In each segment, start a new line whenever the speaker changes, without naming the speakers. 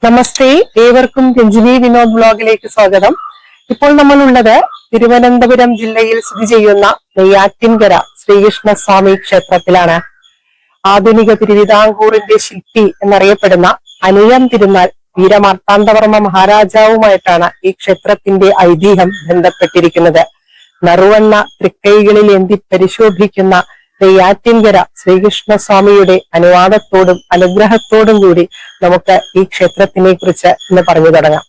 നമസ്തേ, ഏവർക്കും രഞ്ജിനി വിനോദ് ബ്ലോഗിലേക്ക് സ്വാഗതം. ഇപ്പോൾ നമ്മളുള്ളത് തിരുവനന്തപുരം ജില്ലയിൽ സ്ഥിതി ചെയ്യുന്ന നെയ്യാറ്റിൻകര ശ്രീകൃഷ്ണസ്വാമി ക്ഷേത്രത്തിലാണ്. ആധുനിക തിരുവിതാംകൂറിന്റെ ശില്പി എന്നറിയപ്പെടുന്ന അനിഴം തിരുനാൾ വീരമാർത്താണ്ഡവർമ്മ മഹാരാജാവുമായിട്ടാണ് ഈ ക്ഷേത്രത്തിന്റെ ഐതിഹ്യം ബന്ധപ്പെട്ടിരിക്കുന്നത്. നറുവണ്ണ തൃക്കൈകളിൽ എന്തി പരിശോഭിക്കുന്ന നെയ്യാറ്റിൻകര ശ്രീകൃഷ്ണസ്വാമിയുടെ അനുവാദത്തോടും അനുഗ്രഹത്തോടും കൂടി നമുക്ക് ഈ ക്ഷേത്രത്തിനെ കുറിച്ച് ഇന്ന് പറഞ്ഞു തുടങ്ങാം.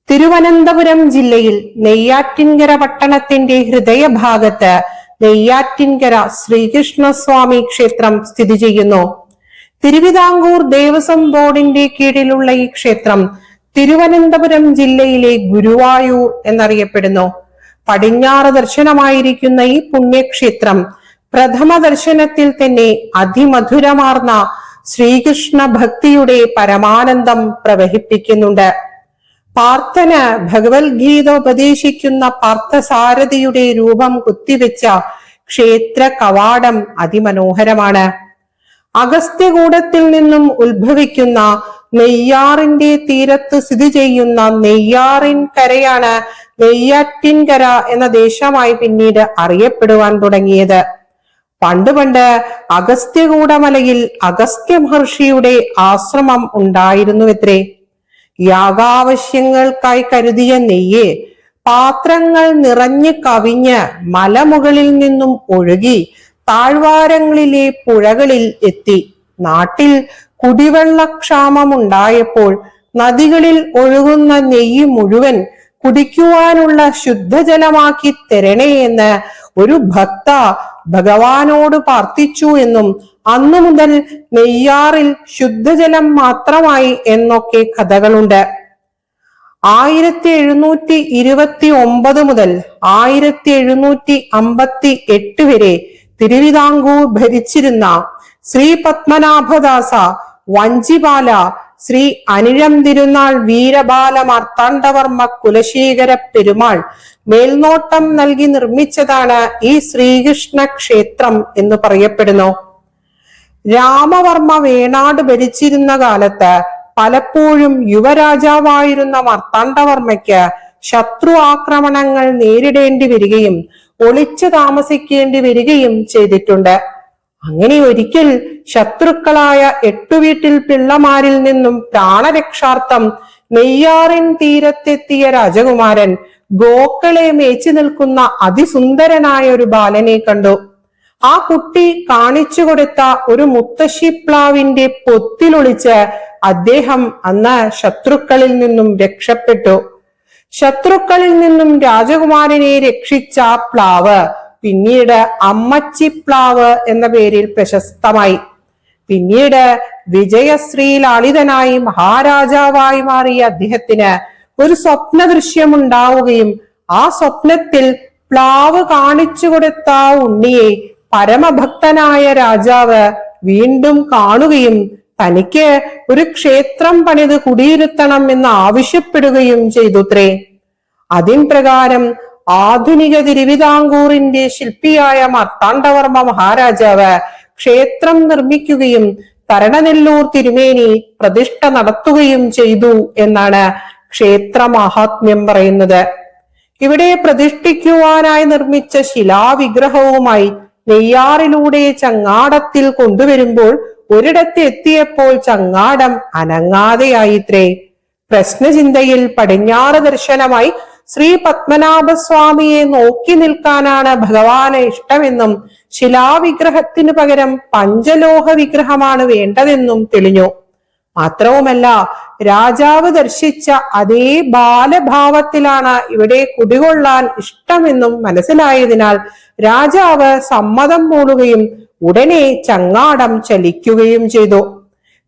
തിരുവനന്തപുരം ജില്ലയിൽ നെയ്യാറ്റിൻകര പട്ടണത്തിന്റെ ഹൃദയഭാഗത്ത് നെയ്യാറ്റിൻകര ശ്രീകൃഷ്ണസ്വാമി ക്ഷേത്രം സ്ഥിതി ചെയ്യുന്നു. തിരുവിതാംകൂർ ദേവസ്വം ബോർഡിന്റെ കീഴിലുള്ള ഈ ക്ഷേത്രം തിരുവനന്തപുരം ജില്ലയിലെ ഗുരുവായൂർ എന്നറിയപ്പെടുന്നു. പടിഞ്ഞാറ് ദർശനമായിരിക്കുന്ന ഈ പുണ്യക്ഷേത്രം പ്രഥമ ദർശനത്തിൽ തന്നെ അതിമധുരമാർന്ന ശ്രീകൃഷ്ണ ഭക്തിയുടെ പരമാനന്ദം പ്രവഹിപ്പിക്കുന്നുണ്ട്. പാർത്ഥന് ഭഗവത്ഗീത ഉപദേശിക്കുന്ന പാർത്ഥസാരഥിയുടെ രൂപം കുത്തിവെച്ച ക്ഷേത്ര കവാടം അതിമനോഹരമാണ്. അഗസ്ത്യകൂടത്തിൽ നിന്നും ഉത്ഭവിക്കുന്ന നെയ്യാറിന്റെ തീരത്ത് സ്ഥിതി ചെയ്യുന്ന നെയ്യാറിൻ കരയാണ് നെയ്യാറ്റിൻകര എന്ന ദേശമായി പിന്നീട് അറിയപ്പെടുവാൻ തുടങ്ങിയത്. പണ്ട് അഗസ്ത്യകൂടമലയിൽ അഗസ്ത്യ മഹർഷിയുടെ ആശ്രമം ഉണ്ടായിരുന്നുവത്രേ. യാഗാവശ്യങ്ങൾക്കായി കരുതിയ നെയ്യ് പാത്രങ്ങൾ നിറഞ്ഞു കവിഞ്ഞ് മലമുകളിൽ നിന്നും ഒഴുകി താഴ്വാരങ്ങളിലെ പുഴകളിൽ എത്തി. നാട്ടിൽ കുടിവെള്ളക്ഷാമമുണ്ടായപ്പോൾ നദികളിൽ ഒഴുകുന്ന നെയ്യ് മുഴുവൻ കുടിക്കുവാനുള്ള ശുദ്ധജലമാക്കി തരണേ എന്ന് ഒരു ഭക്ത ഭഗവാനോട് പ്രാർത്ഥിച്ചു എന്നും അന്നു മുതൽ നെയ്യാറിൽ ശുദ്ധജലം മാത്രമായി എന്നൊക്കെ കഥകളുണ്ട്. 1729 മുതൽ 1758 വരെ തിരുവിതാംകൂർ ഭരിച്ചിരുന്ന ശ്രീ പത്മനാഭദാസ, വഞ്ചിപാല, ശ്രീ അനിഴം തിരുനാൾ വീരബാല മാർത്താണ്ഡവർമ്മ കുലശേഖര പെരുമാൾ മേൽനോട്ടം നൽകി നിർമ്മിച്ചതാണ് ഈ ശ്രീകൃഷ്ണ ക്ഷേത്രം എന്ന് പറയപ്പെടുന്നു. രാമവർമ്മ വേണാട് ഭരിച്ചിരുന്ന കാലത്ത് പലപ്പോഴും യുവരാജാവായിരുന്ന മാർത്താണ്ഡവർമ്മയ്ക്ക് ശത്രു ആക്രമണങ്ങൾ നേരിടേണ്ടി വരികയും ഒളിച്ചു താമസിക്കേണ്ടി വരികയും ചെയ്തിട്ടുണ്ട്. അങ്ങനെ ഒരിക്കൽ ശത്രുക്കളായ 8 വീട്ടിൽ പിള്ളമാരിൽ നിന്നും പ്രാണരക്ഷാർത്ഥം നെയ്യാറിൻ തീരത്തെത്തിയ രാജകുമാരൻ ഗോക്കളെ മേച്ചു നിൽക്കുന്ന അതിസുന്ദരനായ ഒരു ബാലനെ കണ്ടു. ആ കുട്ടി കാണിച്ചു കൊടുത്ത ഒരു മുത്തശ്ശിപ്ലാവിന്റെ പൊത്തിലൊളിച്ച് അദ്ദേഹം അന്ന് ശത്രുക്കളിൽ നിന്നും രക്ഷപ്പെട്ടു. ശത്രുക്കളിൽ നിന്നും രാജകുമാരനെ രക്ഷിച്ച പ്ലാവ് പിന്നീട് അമ്മച്ചിപ്ലാവ് എന്ന പേരിൽ പ്രശസ്തമായി. പിന്നീട് വിജയശ്രീലാളിതനായി മഹാരാജാവായി മാറിയ അദ്ദേഹത്തിന് ഒരു സ്വപ്ന ദൃശ്യമുണ്ടാവുകയും ആ സ്വപ്നത്തിൽ പ്ലാവ് കാണിച്ചു കൊടുത്ത ഉണ്ണിയെ പരമഭക്തനായ രാജാവ് വീണ്ടും കാണുകയും തനിക്ക് ഒരു ക്ഷേത്രം പണിത് കുടിയിരുത്തണം എന്ന് ആവശ്യപ്പെടുകയും ചെയ്തുത്രേ. അതിൻ പ്രകാരം ആധുനിക തിരുവിതാംകൂറിന്റെ ശില്പിയായ മാർത്താണ്ഡവർമ്മ മഹാരാജാവ് ക്ഷേത്രം നിർമ്മിക്കുകയും തരണനെല്ലൂർ തിരുമേനി പ്രതിഷ്ഠ നടത്തുകയും ചെയ്തു എന്നാണ് ക്ഷേത്ര മഹാത്മ്യം പറയുന്നത്. ഇവിടെ പ്രതിഷ്ഠിക്കുവാനായി നിർമ്മിച്ച ശിലാവിഗ്രഹവുമായി നെയ്യാറിലൂടെ ചങ്ങാടത്തിൽ കൊണ്ടുവരുമ്പോൾ ഒരിടത്ത് എത്തിയപ്പോൾ ചങ്ങാടം അനങ്ങാതെയായിത്രേ. പ്രശ്നചിന്തയിൽ പടിഞ്ഞാറ് ദർശനമായി ശ്രീ പത്മനാഭസ്വാമിയെ നോക്കി നിൽക്കാനാണ് ഭഗവാന് ഇഷ്ടമെന്നും ശിലാവിഗ്രഹത്തിന് പകരം പഞ്ചലോഹ വിഗ്രഹമാണ് വേണ്ടതെന്നും തെളിഞ്ഞു. മാത്രവുമല്ല, രാജാവ് ദർശിച്ച അതേ ബാലഭാവത്തിലാണ് ഇവിടെ കുടികൊള്ളാൻ ഇഷ്ടമെന്നും മനസ്സിലായതിനാൽ രാജാവ് സമ്മതം മൂളുകയും ഉടനെ ചങ്ങാടം ചലിക്കുകയും ചെയ്തു.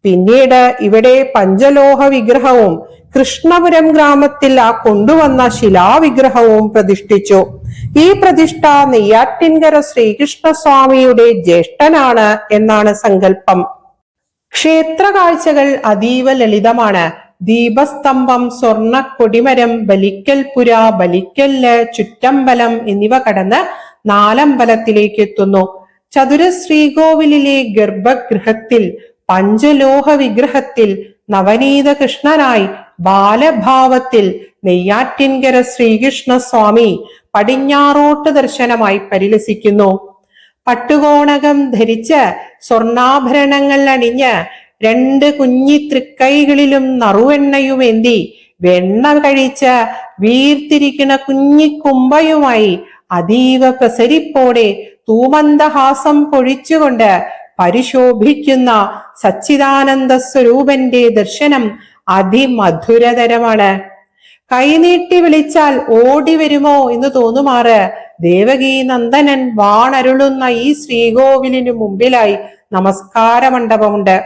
പിന്നീട് ഇവിടെ പഞ്ചലോഹ വിഗ്രഹവും കൃഷ്ണപുരം ഗ്രാമത്തിൽ ആ കൊണ്ടുവന്ന ശിലാവിഗ്രഹവും പ്രതിഷ്ഠിച്ചു. ഈ പ്രതിഷ്ഠ നെയ്യാറ്റിൻകര ശ്രീകൃഷ്ണസ്വാമിയുടെ ജ്യേഷ്ഠനാണ് എന്നാണ് സങ്കല്പം. ക്ഷേത്ര കാഴ്ചകൾ അതീവ ലളിതമാണ്. ദീപസ്തംഭം, സ്വർണ്ണ കൊടിമരം, ബലിക്കൽ പുര, ബലിക്കല്ല്, ചുറ്റമ്പലം എന്നിവ കടന്ന് നാലമ്പലത്തിലേക്ക് എത്തുന്നു. ചതുര ശ്രീകോവിലിലെ ഗർഭഗൃഹത്തിൽ പഞ്ചലോഹ വിഗ്രഹത്തിൽ നവനീത കൃഷ്ണനായി ബാലഭാവത്തിൽ നെയ്യാറ്റിൻകര ശ്രീകൃഷ്ണ സ്വാമി പടിഞ്ഞാറോട്ട് ദർശനമായി പരിലസിക്കുന്നു. പട്ടുകോണകം ധരിച്ച് സ്വർണാഭരണങ്ങൾ അണിഞ്ഞ് രണ്ട് കുഞ്ഞി തൃക്കൈകളിലും നറുവെണ്ണയുമേന്തി വെണ്ണ കഴിച്ച് വീർത്തിരിക്കുന്ന കുഞ്ഞിക്കുമ്പയുമായി അതീവ പ്രസരിപ്പോടെ തൂമന്ദഹാസം പൊഴിച്ചുകൊണ്ട് പരിശോഭിക്കുന്ന സച്ചിദാനന്ദ സ്വരൂപന്റെ ദർശനം അതിമധുരതരമാണ്. കൈനീട്ടി വിളിച്ചാൽ ഓടി വരുമോ എന്ന് തോന്നുമാറ് ദേവകീ നന്ദനൻ വാണരുളുന്ന ഈ ശ്രീകോവിലിനു മുമ്പിലായി നമസ്കാര മണ്ഡപമുണ്ട്.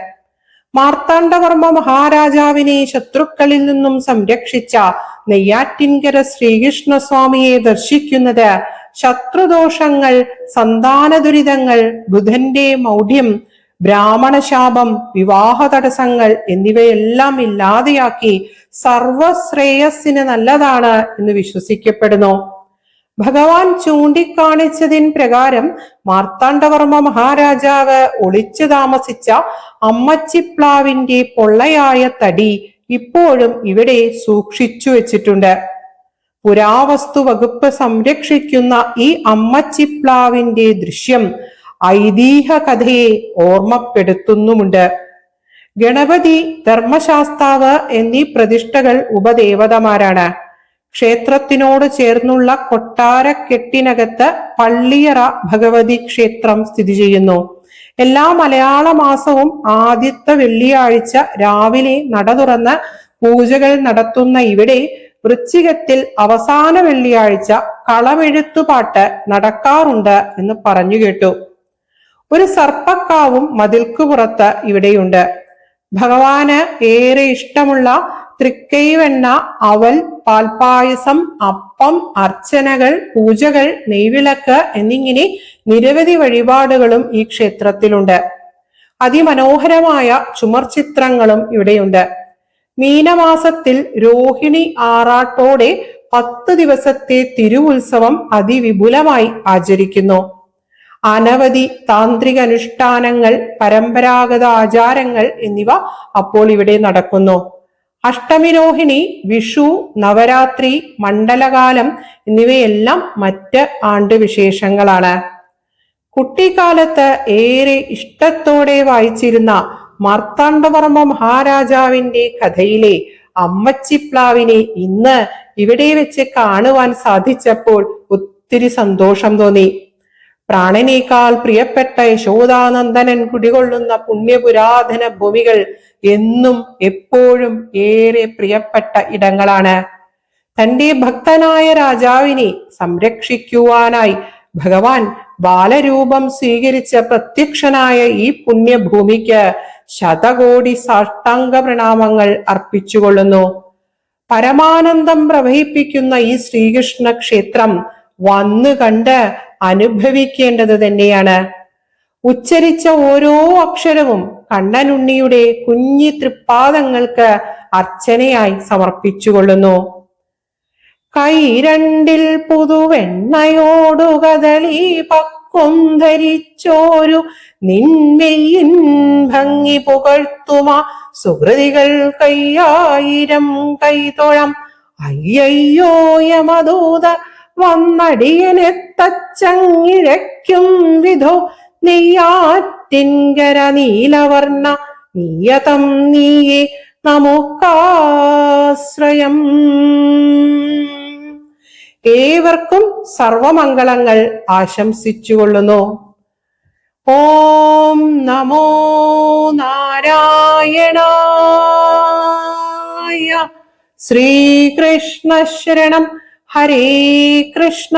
മാർത്താണ്ഡവർമ്മ മഹാരാജാവിനെ ശത്രുക്കളിൽ നിന്നും സംരക്ഷിച്ച നെയ്യാറ്റിൻകര ശ്രീകൃഷ്ണ സ്വാമിയെ ദർശിക്കുന്നത് ശത്രുദോഷങ്ങൾ, സന്താന ദുരിതങ്ങൾ, ബുധന്റെ മൗഢ്യം, ബ്രാഹ്മണശാപം, വിവാഹ തടസ്സങ്ങൾ എന്നിവയെല്ലാം ഇല്ലാതെയാക്കി സർവശ്രേയസ്സിന് നല്ലതാണ് എന്ന് വിശ്വസിക്കപ്പെടുന്നു. ഭഗവാൻ ചൂണ്ടിക്കാണിച്ചതിന് പ്രകാരം മാർത്താണ്ഡവർമ്മ മഹാരാജാവ് ഒളിച്ചു താമസിച്ച അമ്മച്ചിപ്ലാവിന്റെ പൊള്ളയായ തടി ഇപ്പോഴും ഇവിടെ സൂക്ഷിച്ചു വെച്ചിട്ടുണ്ട്. പുരാവസ്തു വകുപ്പ് സംരക്ഷിക്കുന്ന ഈ അമ്മച്ചിപ്ലാവിന്റെ ദൃശ്യം ഐതിഹ്യ കഥയെ ഓർമ്മപ്പെടുത്തുന്നുമുണ്ട്. ഗണപതി, ധർമ്മശാസ്താവ് എന്നീ പ്രതിഷ്ഠകൾ ഉപദേവതമാരാണ്. ക്ഷേത്രത്തിനോട് ചേർന്നുള്ള കൊട്ടാരക്കെട്ടിനകത്ത് പള്ളിയറ ഭഗവതി ക്ഷേത്രം സ്ഥിതി ചെയ്യുന്നു. എല്ലാ മലയാള മാസവും ആദ്യത്തെ വെള്ളിയാഴ്ച രാവിലെ നട തുറന്ന് പൂജകൾ നടത്തുന്ന ഇവിടെ വൃശ്ചികത്തിൽ അവസാന വെള്ളിയാഴ്ച കളമെഴുത്തുപാട്ട് നടക്കാറുണ്ട് എന്ന് പറഞ്ഞു കേട്ടു. ഒരു സർപ്പക്കാവും മതിൽക്കു പുറത്ത് ഇവിടെയുണ്ട്. ഭഗവാന് ഏറെ ഇഷ്ടമുള്ള തൃക്കൈവെണ്ണ, അവൽ, പാൽപായസം, അപ്പം, അർച്ചനകൾ, പൂജകൾ, നെയ്വിളക്ക് എന്നിങ്ങനെ നിരവധി വഴിപാടുകളും ഈ ക്ഷേത്രത്തിലുണ്ട്. അതിമനോഹരമായ ചുമർ ചിത്രങ്ങളും ഇവിടെയുണ്ട്. മീനമാസത്തിൽ രോഹിണി ആറാട്ടോടെ 10 ദിവസത്തെ തിരുവുത്സവം അതിവിപുലമായി ആചരിക്കുന്നു. അനവധി താന്ത്രിക അനുഷ്ഠാനങ്ങൾ, പരമ്പരാഗത ആചാരങ്ങൾ എന്നിവ അപ്പോൾ ഇവിടെ നടക്കുന്നു. അഷ്ടമി രോഹിണി, വിഷു, നവരാത്രി, മണ്ഡലകാലം എന്നിവയെല്ലാം മറ്റ് ആണ്ടുവിശേഷങ്ങളാണ്. കുട്ടിക്കാലത്ത് ഏറെ ഇഷ്ടത്തോടെ വായിച്ചിരുന്ന മാർത്താണ്ഡവർമ്മ മഹാരാജാവിന്റെ കഥയിലെ അമ്മച്ചിപ്ലാവിനെ ഇന്ന് ഇവിടെ വെച്ച് കാണുവാൻ സാധിച്ചപ്പോൾ ഒത്തിരി സന്തോഷം തോന്നി. പ്രാണനേക്കാൾ പ്രിയപ്പെട്ട യശോദാനന്ദനൻ കുടികൊള്ളുന്ന പുണ്യപുരാതന ഭൂമികൾ എന്നും എപ്പോഴും ഏറെ പ്രിയപ്പെട്ട ഇടങ്ങളാണ്. തന്റെ ഭക്തനായ രാജാവിനെ സംരക്ഷിക്കുവാനായി ഭഗവാൻ ബാലരൂപം സ്വീകരിച്ച പ്രത്യക്ഷനായ ഈ പുണ്യഭൂമിക്ക് ശതകോടി സാഷ്ടാംഗ പ്രണാമങ്ങൾ അർപ്പിച്ചുകൊള്ളുന്നു. പരമാനന്ദം പ്രവഹിപ്പിക്കുന്ന ഈ ശ്രീകൃഷ്ണ ക്ഷേത്രം വന്നു കണ്ട് അനുഭവിക്കേണ്ടത് തന്നെയാണ്. ഉച്ചരിച്ച ഓരോ അക്ഷരവും കണ്ണനുണ്ണിയുടെ കുഞ്ഞി തൃപ്പാദങ്ങൾക്ക് അർച്ചനയായി സമർപ്പിച്ചുകൊള്ളുന്നു. കൈ രണ്ടിൽ പുതുവെണ്ണയോടു കദളി പക്വം ധരിച്ചോരു നിന്മെയ്യിൻ ഭംഗി പുകഴ്ത്തുമ സുഹൃതികൾ കയ്യായിരം കൈതൊഴം. അയ്യയ്യോ യമദൂത വന്നടിയനെ തച്ചങ്ങിഴയ്ക്കും വിധോ നെയ്യാറ്റിൻകര നീലവർണ്ണ നീയതം നീയെ നമുക്കാശ്രയം. ഏവർക്കും സർവമംഗളങ്ങൾ ആശംസിച്ചുകൊള്ളുന്നു. ഓം നമോ നാരായണായ. ശ്രീകൃഷ്ണ ശരണം. ഹരേ കൃഷ്ണ.